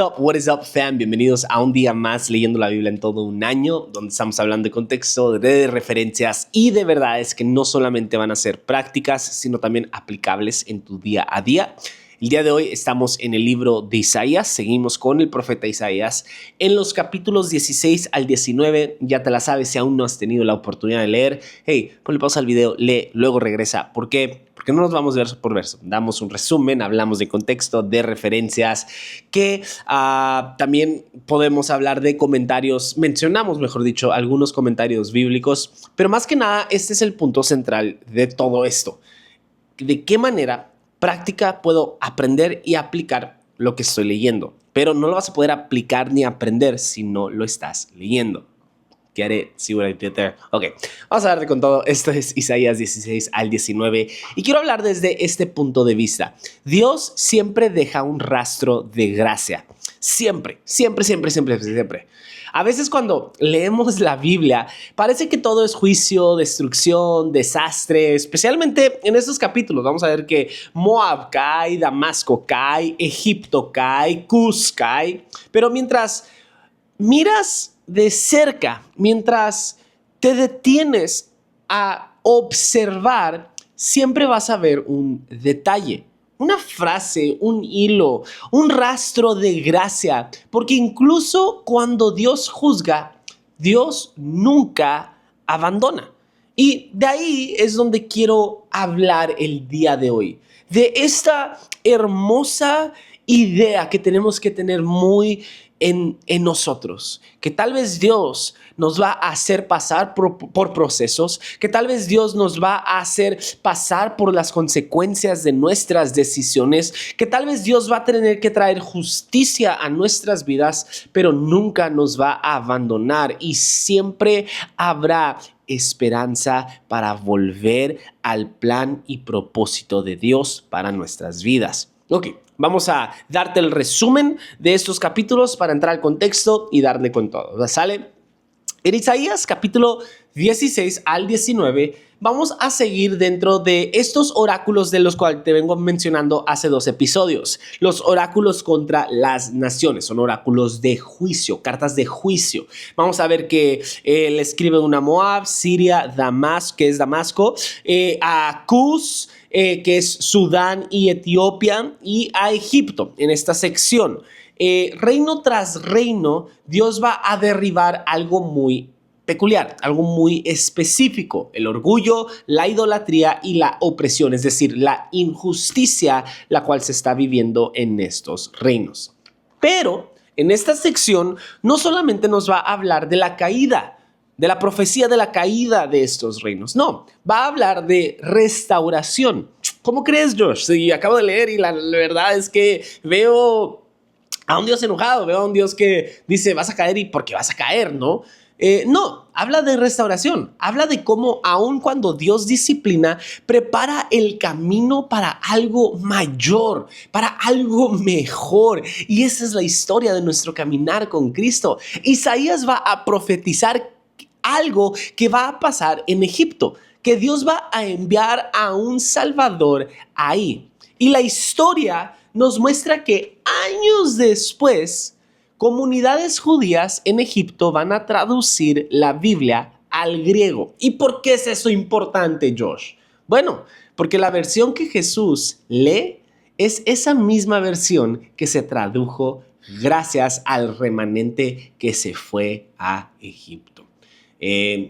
What is up, fam? Bienvenidos a un día más leyendo la Biblia en todo un año, donde estamos hablando de contexto, de referencias y de verdades que no solamente van a ser prácticas, sino también aplicables en tu día a día. El día de hoy estamos en el libro de Isaías, seguimos con el profeta Isaías en los capítulos 16 al 19, ya te la sabes si aún no has tenido la oportunidad de leer, hey, ponle pausa al video, lee, luego regresa. ¿Por qué? Porque no nos vamos verso por verso, damos un resumen, hablamos de contexto, de referencias, que también podemos hablar de comentarios, mencionamos, mejor dicho, algunos comentarios bíblicos, pero más que nada este es el punto central de todo esto. ¿De qué manera práctica puedo aprender y aplicar lo que estoy leyendo? Pero no lo vas a poder aplicar ni aprender si no lo estás leyendo. Get it? See what I did there? Ok, vamos a darle con todo. Esto es Isaías 16 al 19 y quiero hablar desde este punto de vista. Dios siempre deja un rastro de gracia. Siempre. A veces cuando leemos la Biblia, parece que todo es juicio, destrucción, desastre, especialmente en estos capítulos. Vamos a ver que Moab cae, Damasco cae, Egipto cae, Cus cae. Pero mientras miras de cerca, mientras te detienes a observar, siempre vas a ver un detalle. Una frase, un hilo, un rastro de gracia, porque incluso cuando Dios juzga, Dios nunca abandona. Y de ahí es donde quiero hablar el día de hoy, de esta hermosa idea que tenemos que tener muy en nosotros, que tal vez Dios nos va a hacer pasar por procesos, que tal vez Dios nos va a hacer pasar por las consecuencias de nuestras decisiones, que tal vez Dios va a tener que traer justicia a nuestras vidas, pero nunca nos va a abandonar y siempre habrá esperanza para volver al plan y propósito de Dios para nuestras vidas. Ok, vamos a darte el resumen de estos capítulos para entrar al contexto y darle con todo. ¿Sale? En Isaías capítulo 16 al 19 vamos a seguir dentro de estos oráculos de los cuales te vengo mencionando hace 2 episodios. Los oráculos contra las naciones, son oráculos de juicio, cartas de juicio. Vamos a ver que le escribe una Moab, Siria, Damasco, que es Damasco, a Cus, que es Sudán y Etiopía, y a Egipto en esta sección. Reino tras reino, Dios va a derribar algo muy peculiar, algo muy específico: el orgullo, la idolatría y la opresión, es decir, la injusticia la cual se está viviendo en estos reinos. Pero en esta sección no solamente nos va a hablar de la caída, de la profecía de la caída de estos reinos, no, va a hablar de restauración. ¿Cómo crees, Josh? Sí, acabo de leer y la verdad es que veo a un Dios enojado, veo a un Dios que dice vas a caer y porque vas a caer, ¿no? No, habla de restauración, habla de cómo aun cuando Dios disciplina, prepara el camino para algo mayor, para algo mejor. Y esa es la historia de nuestro caminar con Cristo. Isaías va a profetizar algo que va a pasar en Egipto, que Dios va a enviar a un Salvador ahí. Y la historia nos muestra que años después, comunidades judías en Egipto van a traducir la Biblia al griego. ¿Y por qué es eso importante, Josh? Bueno, porque la versión que Jesús lee es esa misma versión que se tradujo gracias al remanente que se fue a Egipto.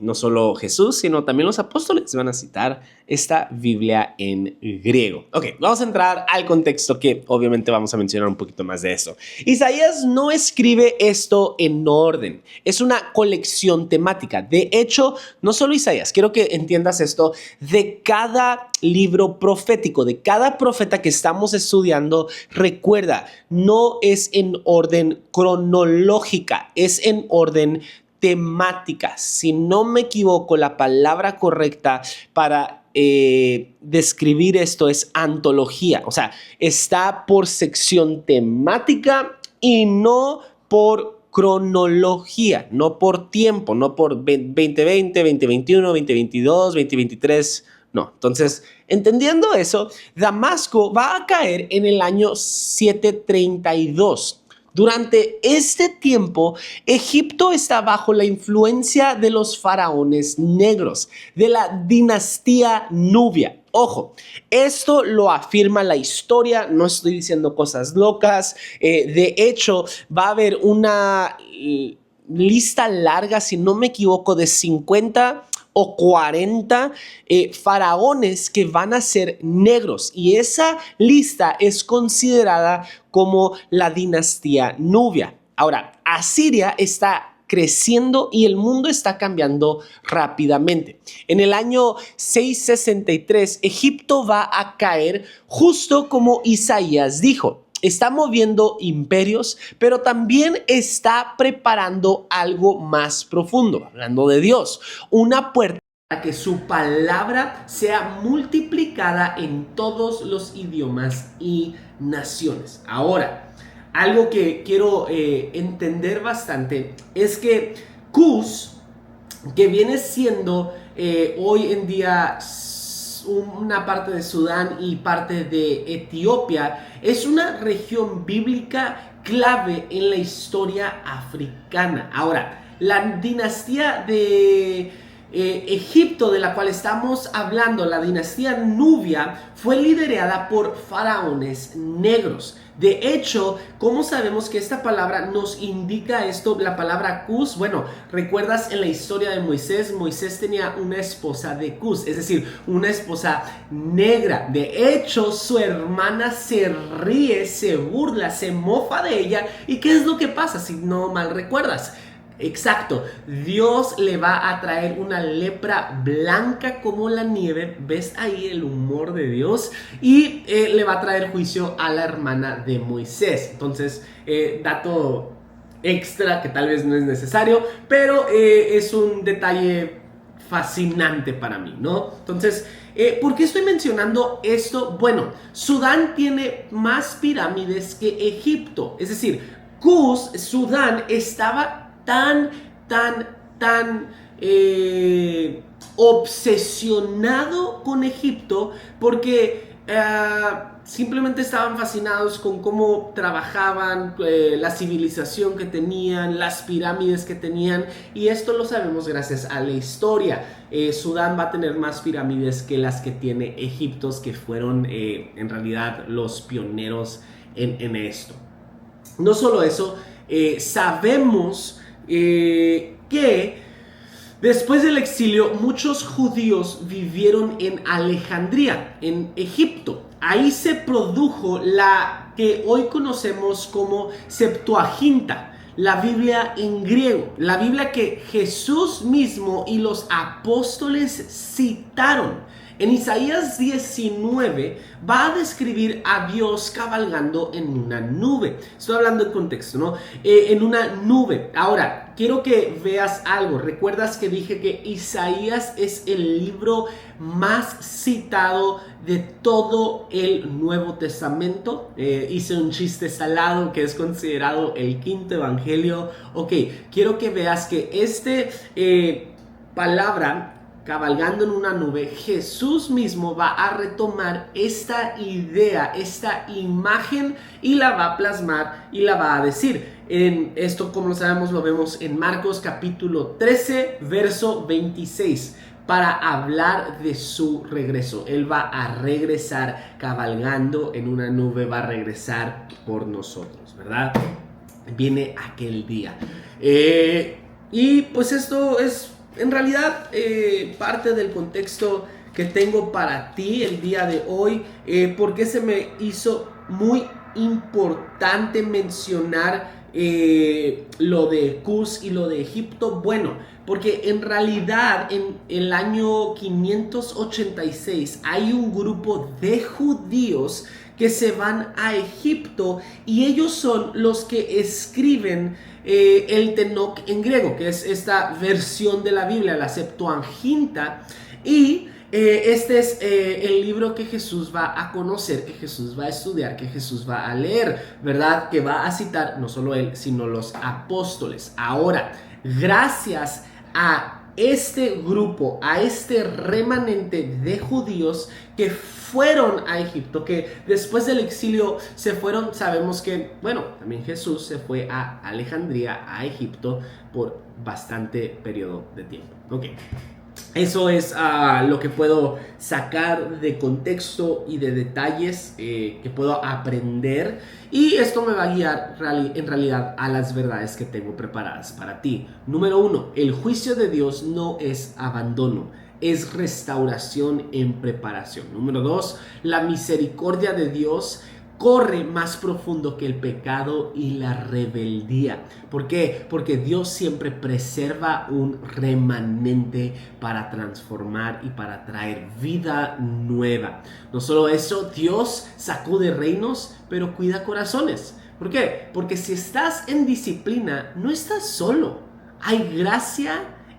No solo Jesús, sino también los apóstoles van a citar esta Biblia en griego. Ok, vamos a entrar al contexto, que obviamente vamos a mencionar un poquito más de eso. Isaías no escribe esto en orden, es una colección temática. De hecho, no solo Isaías, quiero que entiendas esto, de cada libro profético, de cada profeta que estamos estudiando, recuerda, no es en orden cronológica, es en orden temática. Si no me equivoco, la palabra correcta para describir esto es antología. O sea, está por sección temática y no por cronología, no por tiempo, no por 2020, 2021, 2022, 2023. No, entonces, entendiendo eso, Damasco va a caer en el año 732. Durante este tiempo, Egipto está bajo la influencia de los faraones negros, de la dinastía Nubia. Ojo, esto lo afirma la historia, no estoy diciendo cosas locas. De hecho, va a haber una lista larga, si no me equivoco, de 50 o 40 faraones que van a ser negros, y esa lista es considerada como la dinastía Nubia. Ahora, Asiria está creciendo y el mundo está cambiando rápidamente. En el año 663, Egipto va a caer justo como Isaías dijo. Está moviendo imperios, pero también está preparando algo más profundo, hablando de Dios, una puerta para que su palabra sea multiplicada en todos los idiomas y naciones. Ahora, algo que quiero entender bastante es que Cus, que viene siendo hoy en día una parte de Sudán y parte de Etiopía, es una región bíblica clave en la historia africana. Ahora, la dinastía de Egipto, de la cual estamos hablando, la dinastía Nubia, fue liderada por faraones negros. De hecho, ¿cómo sabemos que esta palabra nos indica esto? La palabra Cus, bueno, ¿recuerdas en la historia de Moisés? Moisés tenía una esposa de Cus, es decir, una esposa negra. De hecho, su hermana se ríe, se burla, se mofa de ella. ¿Y qué es lo que pasa si no mal recuerdas? Exacto, Dios le va a traer una lepra blanca como la nieve. ¿Ves ahí el humor de Dios? Y le va a traer juicio a la hermana de Moisés. Entonces, dato extra que tal vez no es necesario, pero es un detalle fascinante para mí, ¿no? Entonces, ¿por qué estoy mencionando esto? Bueno, Sudán tiene más pirámides que Egipto. Es decir, Cus, Sudán, estaba tan obsesionado con Egipto porque simplemente estaban fascinados con cómo trabajaban, la civilización que tenían, las pirámides que tenían, y esto lo sabemos gracias a la historia. Sudán va a tener más pirámides que las que tiene Egipto, que fueron en realidad los pioneros en esto. No solo eso, sabemos que después del exilio muchos judíos vivieron en Alejandría, en Egipto. Ahí se produjo la que hoy conocemos como Septuaginta, la Biblia en griego, la Biblia que Jesús mismo y los apóstoles citaron. En Isaías 19 va a describir a Dios cabalgando en una nube. Estoy hablando de contexto, ¿no? En una nube. Ahora, quiero que veas algo. ¿Recuerdas que dije que Isaías es el libro más citado de todo el Nuevo Testamento? Hice un chiste salado que es considerado el quinto evangelio. Ok, quiero que veas que palabra, cabalgando en una nube, Jesús mismo va a retomar esta idea, esta imagen, y la va a plasmar y la va a decir. En esto, como lo sabemos, lo vemos en Marcos capítulo 13, verso 26, para hablar de su regreso. Él va a regresar cabalgando en una nube, va a regresar por nosotros, ¿verdad? Viene aquel día. Y pues esto es en realidad parte del contexto que tengo para ti el día de hoy. ¿Por qué se me hizo muy importante mencionar lo de Cus y lo de Egipto? Bueno, porque en realidad en el año 586 hay un grupo de judíos que se van a Egipto, y ellos son los que escriben el Tenok en griego, que es esta versión de la Biblia, la Septuaginta. Y este es el libro que Jesús va a conocer, que Jesús va a estudiar, que Jesús va a leer, ¿verdad? Que va a citar no solo él, sino los apóstoles. Ahora, gracias a este grupo, a este remanente de judíos que fueron a Egipto, que después del exilio se fueron. Sabemos que, bueno, también Jesús se fue a Alejandría, a Egipto, por bastante periodo de tiempo. Ok. Eso es lo que puedo sacar de contexto y de detalles que puedo aprender, y esto me va a guiar en realidad a las verdades que tengo preparadas para ti. Número 1, el juicio de Dios no es abandono, es restauración en preparación. Número 2, la misericordia de Dios corre más profundo que el pecado y la rebeldía. ¿Por qué? Porque Dios siempre preserva un remanente para transformar y para traer vida nueva. No solo eso, Dios sacude reinos, pero cuida corazones. ¿Por qué? Porque si estás en disciplina, no estás solo. Hay gracia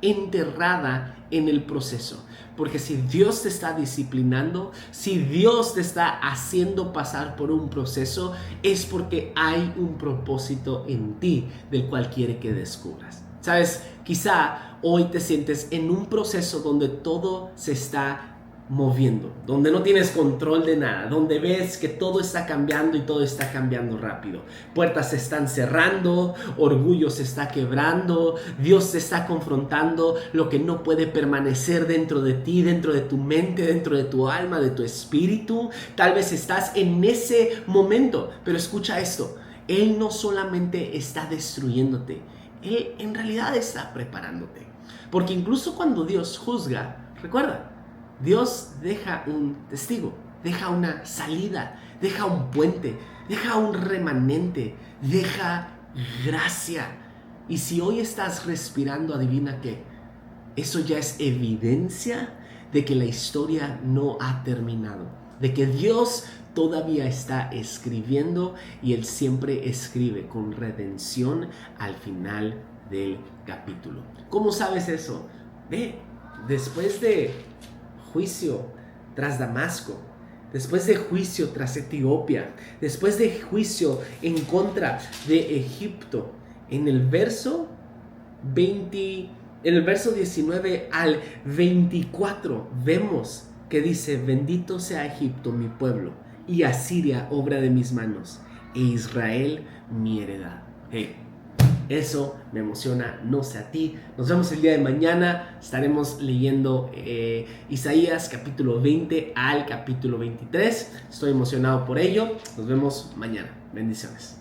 enterrada en el proceso. Porque si Dios te está disciplinando, si Dios te está haciendo pasar por un proceso, es porque hay un propósito en ti del cual quiere que descubras. ¿Sabes? Quizá hoy te sientes en un proceso donde todo se está moviendo, donde no tienes control de nada, donde ves que todo está cambiando y todo está cambiando rápido. Puertas se están cerrando, orgullo se está quebrando, Dios te está confrontando lo que no puede permanecer dentro de ti, dentro de tu mente, dentro de tu alma, de tu espíritu. Tal vez estás en ese momento, pero escucha esto: Él no solamente está destruyéndote, Él en realidad está preparándote. Porque incluso cuando Dios juzga, recuerda, Dios deja un testigo, deja una salida, deja un puente, deja un remanente, deja gracia. Y si hoy estás respirando, adivina qué, eso ya es evidencia de que la historia no ha terminado, de que Dios todavía está escribiendo, y Él siempre escribe con redención al final del capítulo. ¿Cómo sabes eso? Ve, después de juicio tras Damasco, después de juicio tras Etiopía, después de juicio en contra de Egipto, en el verso 19 al 24 vemos que dice: bendito sea Egipto, mi pueblo, y Asiria, obra de mis manos, e Israel, mi heredad. Hey, eso me emociona, no sé a ti. Nos vemos el día de mañana. Estaremos leyendo Isaías capítulo 20 al capítulo 23. Estoy emocionado por ello. Nos vemos mañana. Bendiciones.